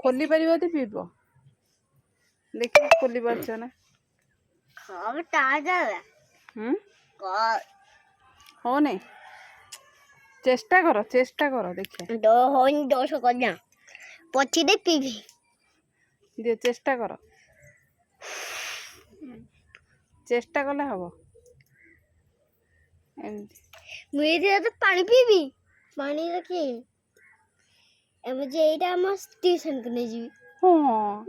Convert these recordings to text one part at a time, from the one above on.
खोली पार पीब देख खोली पार्छ ना हो नहीं चेष्टा कर देखिए पची दे पीवी दे चेष्टा कले हम मुझे तो पानी पीवी पानी रखी मुझे एटा मस्त ट्यूशन करने जी हाँ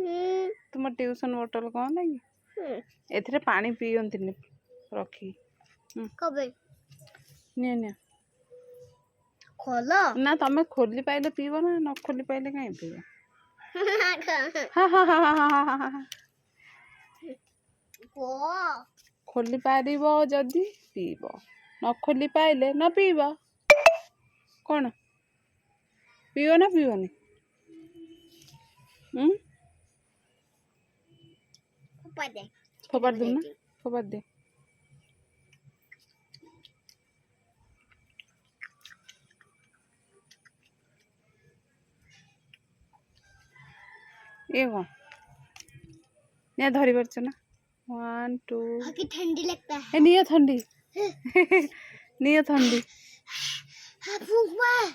तुम ट्यूशन बोतल कौन है एथरे पानी पियंती रखी कबे निया खोलो ना तमें खोली पाइले पीब ना न खोली पाइले कहीं पीब हाँ हाँ हाँ हाँ हाँ हाँ खोली पार जदि पीब न खोली पाइले न पीब कौन पीओ ना पीओनी फोपाड़ दे ना फोपाड़ दे ये कौन नहीं धरी पार्छ ना 1 2 हकी ठंडी लगता है ए निया ठंडी निया ठंडी हाँ फूंक मार